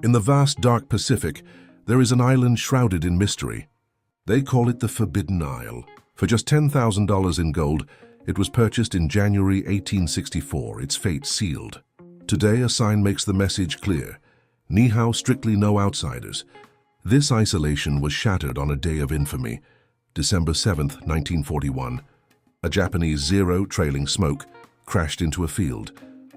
In the vast dark Pacific, there is an island shrouded in mystery. They call it the Forbidden Isle. For just $10,000 in gold, it was purchased in January 1864, its fate sealed. Today, a sign makes the message clear. Niihau, strictly no outsiders. This isolation was shattered on a day of infamy, December 7, 1941. A Japanese Zero, trailing smoke, crashed into a field,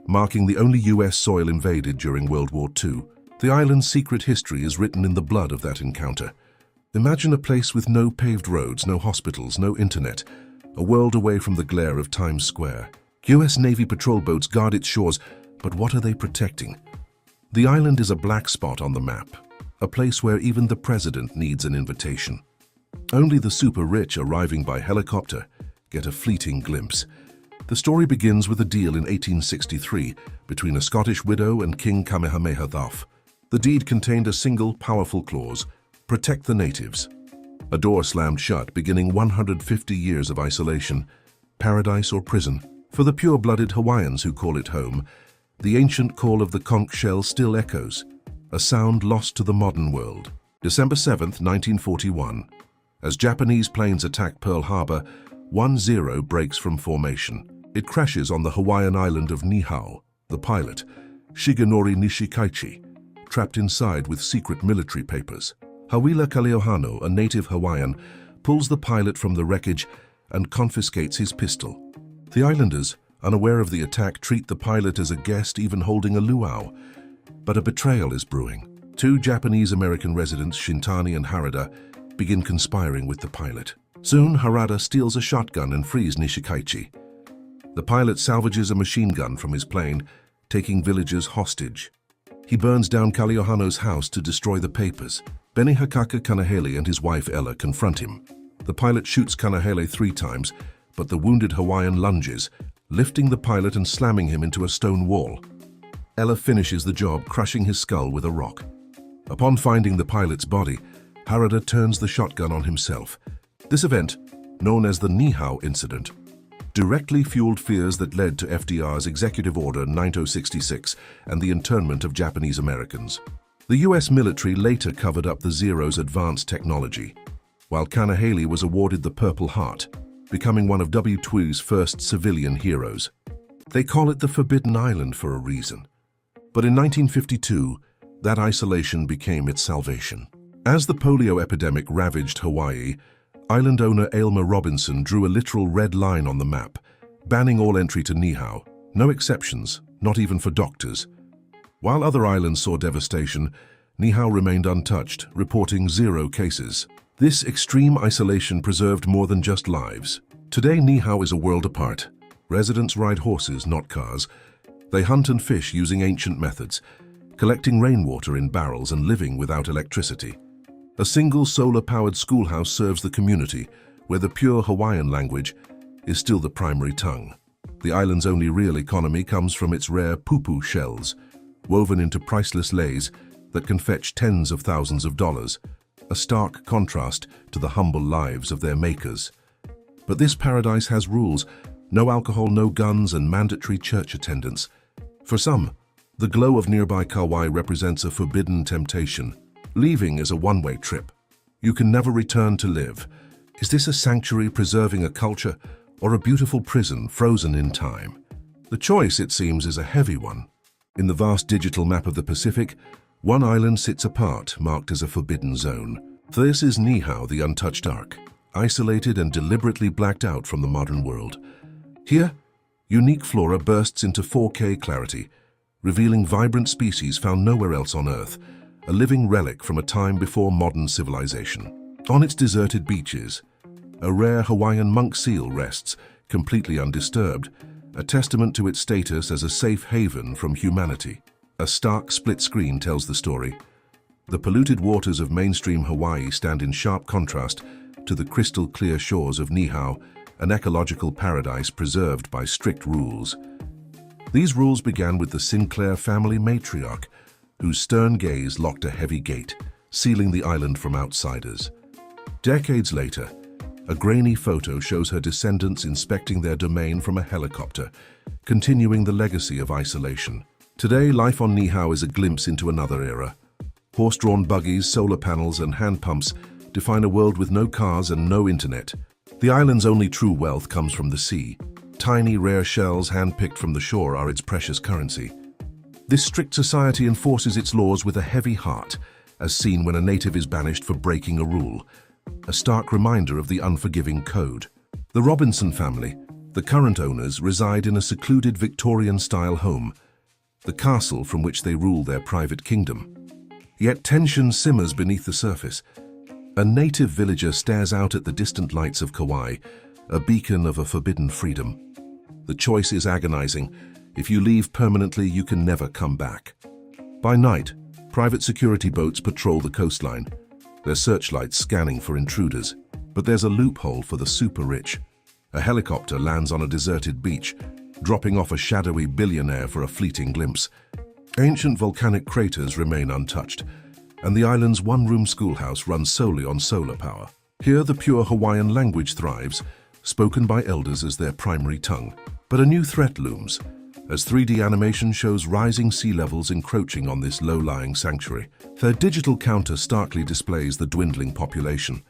marking the only U.S. soil invaded during World War II. The island's secret history is written in the blood of that encounter. Imagine a place with no paved roads, no hospitals, no internet, a world away from the glare of Times Square. U.S. Navy patrol boats guard its shores, but what are they protecting? The island is a black spot on the map, a place where even the president needs an invitation. Only the super rich arriving by helicopter get a fleeting glimpse. The story begins with a deal in 1863 between a Scottish widow and King Kamehameha III. The deed contained a single, powerful clause: protect the natives. A door slammed shut, beginning 150 years of isolation, paradise or prison. For the pure-blooded Hawaiians who call it home, the ancient call of the conch shell still echoes, a sound lost to the modern world. December 7, 1941. As Japanese planes attack Pearl Harbor, 1-0 breaks from formation. It crashes on the Hawaiian island of Niihau. The pilot, Shigenori Nishikaichi, trapped inside with secret military papers. Hawila Kaliohano, a native Hawaiian, pulls the pilot from the wreckage and confiscates his pistol. The islanders, unaware of the attack, treat the pilot as a guest, even holding a luau. But a betrayal is brewing. Two Japanese-American residents, Shintani and Harada, begin conspiring with the pilot. Soon, Harada steals a shotgun and frees Nishikaichi. The pilot salvages a machine gun from his plane, taking villagers hostage. He burns down Kaliohano's house to destroy the papers. Benihakaka Kanahele and his wife Ella confront him. The pilot shoots Kanahele 3 times, but the wounded Hawaiian lunges, lifting the pilot and slamming him into a stone wall. Ella finishes the job, crushing his skull with a rock. Upon finding the pilot's body, Harada turns the shotgun on himself. This event, known as the Niihau Incident, directly fueled fears that led to FDR's Executive Order 9066 and the internment of Japanese Americans. The U.S. military later covered up the Zero's advanced technology, while Kanahele was awarded the Purple Heart, becoming one of W2's first civilian heroes. They call it the Forbidden Island for a reason. But in 1952, that isolation became its salvation. As the polio epidemic ravaged Hawaii, island owner Aylmer Robinson drew a literal red line on the map, banning all entry to Niihau. No exceptions, not even for doctors. While other islands saw devastation, Niihau remained untouched, reporting 0 cases. This extreme isolation preserved more than just lives. Today, Niihau is a world apart. Residents ride horses, not cars. They hunt and fish using ancient methods, collecting rainwater in barrels and living without electricity. A single solar-powered schoolhouse serves the community, where the pure Hawaiian language is still the primary tongue. The island's only real economy comes from its rare pupu shells, woven into priceless leis that can fetch tens of thousands of dollars, a stark contrast to the humble lives of their makers. But this paradise has rules: no alcohol, no guns, and mandatory church attendance. For some, the glow of nearby Kauai represents a forbidden temptation. Leaving is a one-way trip. You can never return to live. Is this a sanctuary preserving a culture, or a beautiful prison frozen in time? The choice, it seems, is a heavy one. In the vast digital map of the Pacific, one island sits apart, marked as a forbidden zone. This is Niihau, the untouched ark, isolated and deliberately blacked out from the modern world. Here, unique flora bursts into 4K clarity, revealing vibrant species found nowhere else on Earth, a living relic from a time before modern civilization. On its deserted beaches, a rare Hawaiian monk seal rests, completely undisturbed, a testament to its status as a safe haven from humanity. A stark split screen tells the story. The polluted waters of mainstream Hawaii stand in sharp contrast to the crystal-clear shores of Niihau, an ecological paradise preserved by strict rules. These rules began with the Sinclair family matriarch, whose stern gaze locked a heavy gate, sealing the island from outsiders. Decades later, a grainy photo shows her descendants inspecting their domain from a helicopter, continuing the legacy of isolation. Today, life on Niihau is a glimpse into another era, Horse-drawn buggies, solar panels, and hand pumps define a world with no cars and no internet. The island's only true wealth comes from the sea. Tiny, rare shells hand-picked from the shore are its precious currency. This strict society enforces its laws with a heavy heart, as seen when a native is banished for breaking a rule, a stark reminder of the unforgiving code. The Robinson family, the current owners, reside in a secluded Victorian-style home, the castle from which they rule their private kingdom. Yet tension simmers beneath the surface. A native villager stares out at the distant lights of Kauai, a beacon of a forbidden freedom. The choice is agonizing. If you leave permanently, you can never come back. By night, private security boats patrol the coastline, their searchlights scanning for intruders. But there's a loophole for the super-rich. A helicopter lands on a deserted beach, dropping off a shadowy billionaire for a fleeting glimpse. Ancient volcanic craters remain untouched, and the island's one-room schoolhouse runs solely on solar power. Here, the pure Hawaiian language thrives, spoken by elders as their primary tongue. But a new threat looms, as 3D animation shows rising sea levels encroaching on this low-lying sanctuary. Their digital counter starkly displays the dwindling population,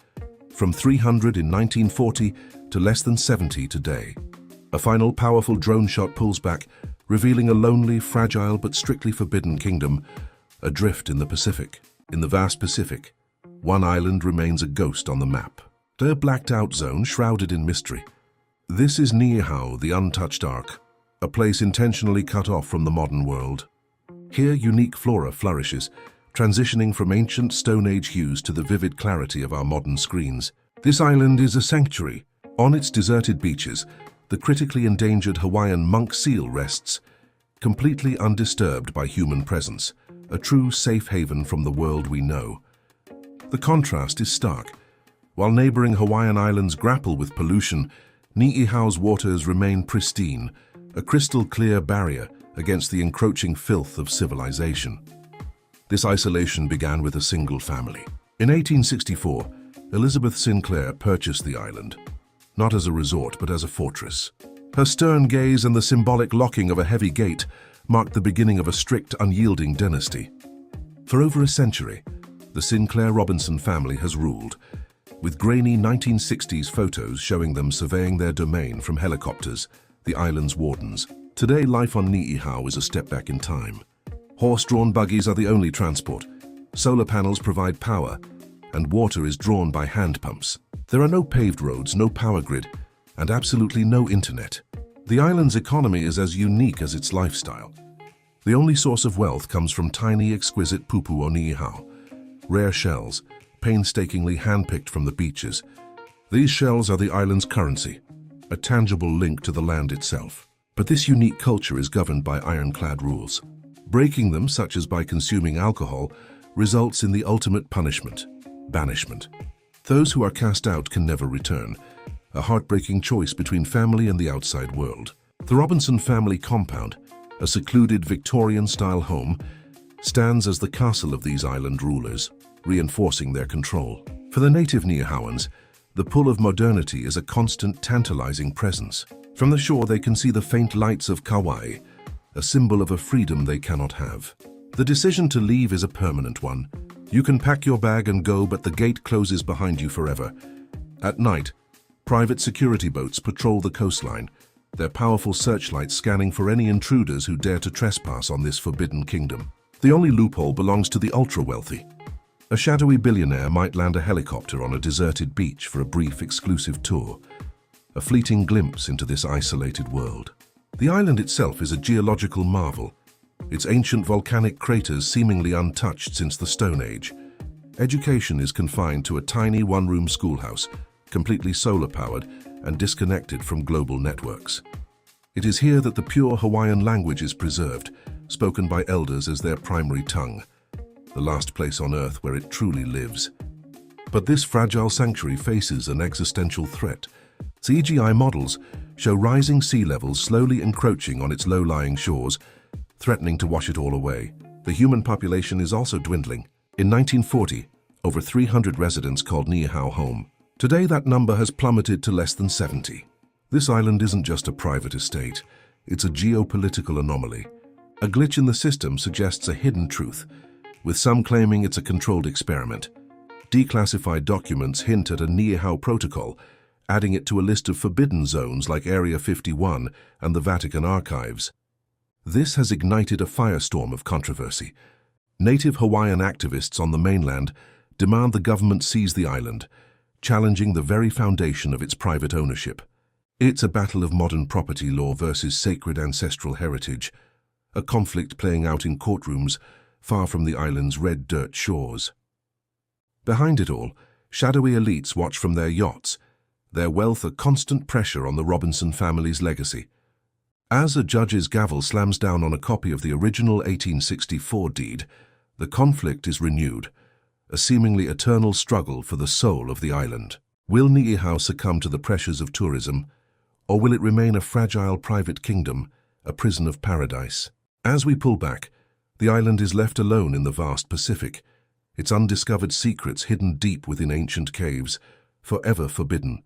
from 300 in 1940 to less than 70 today. A final powerful drone shot pulls back, revealing a lonely, fragile but strictly forbidden kingdom, adrift in the Pacific. In the vast Pacific, one island remains a ghost on the map. A blacked-out zone shrouded in mystery. This is Niihau, the untouched ark, a place intentionally cut off from the modern world. Here, unique flora flourishes, transitioning from ancient Stone Age hues to the vivid clarity of our modern screens. This island is a sanctuary. On its deserted beaches, the critically endangered Hawaiian monk seal rests, completely undisturbed by human presence, a true safe haven from the world we know. The contrast is stark. While neighboring Hawaiian islands grapple with pollution, Niihau's waters remain pristine, a crystal-clear barrier against the encroaching filth of civilization. This isolation began with a single family. In 1864, Elizabeth Sinclair purchased the island, not as a resort but as a fortress. Her stern gaze and the symbolic locking of a heavy gate marked the beginning of a strict, unyielding dynasty. For over a century, the Sinclair Robinson family has ruled, with grainy 1960s photos showing them surveying their domain from helicopters, the island's wardens. Today, life on Niihau is a step back in time. Horse-drawn buggies are the only transport. Solar panels provide power, and water is drawn by hand pumps. There are no paved roads, no power grid, and absolutely no internet. The island's economy is as unique as its lifestyle. The only source of wealth comes from tiny, exquisite pupu o Niihau, rare shells, painstakingly handpicked from the beaches. These shells are the island's currency, a tangible link to the land itself. But this unique culture is governed by ironclad rules. Breaking them, such as by consuming alcohol, results in the ultimate punishment, banishment. Those who are cast out can never return, a heartbreaking choice between family and the outside world. The Robinson family compound, a secluded Victorian-style home, stands as the castle of these island rulers, reinforcing their control. For the native Niihauans, the pull of modernity is a constant, tantalizing presence. From the shore, they can see the faint lights of Kauai, a symbol of a freedom they cannot have. The decision to leave is a permanent one. You can pack your bag and go, but the gate closes behind you forever. At night, private security boats patrol the coastline, their powerful searchlights scanning for any intruders who dare to trespass on this forbidden kingdom. The only loophole belongs to the ultra-wealthy. A shadowy billionaire might land a helicopter on a deserted beach for a brief, exclusive tour, a fleeting glimpse into this isolated world. The island itself is a geological marvel, its ancient volcanic craters seemingly untouched since the Stone Age. Education is confined to a tiny one-room schoolhouse, completely solar-powered and disconnected from global networks. It is here that the pure Hawaiian language is preserved, spoken by elders as their primary tongue, the last place on Earth where it truly lives. But this fragile sanctuary faces an existential threat. CGI models show rising sea levels slowly encroaching on its low-lying shores, threatening to wash it all away. The human population is also dwindling. In 1940, over 300 residents called Niihau home. Today, that number has plummeted to less than 70. This island isn't just a private estate, it's a geopolitical anomaly. A glitch in the system suggests a hidden truth. with some claiming it's a controlled experiment. Declassified documents hint at a Niihau protocol, adding it to a list of forbidden zones like Area 51 and the Vatican archives. This has ignited a firestorm of controversy. Native Hawaiian activists on the mainland demand the government seize the island, challenging the very foundation of its private ownership. It's a battle of modern property law versus sacred ancestral heritage, a conflict playing out in courtrooms far from the island's red dirt shores. Behind it all, shadowy elites watch from their yachts, their wealth a constant pressure on the Robinson family's legacy. As a judge's gavel slams down on a copy of the original 1864 deed, the conflict is renewed, a seemingly eternal struggle for the soul of the island. Will Niihau succumb to the pressures of tourism, or will it remain a fragile private kingdom, a prison of paradise? As we pull back, the island is left alone in the vast Pacific, its undiscovered secrets hidden deep within ancient caves, forever forbidden.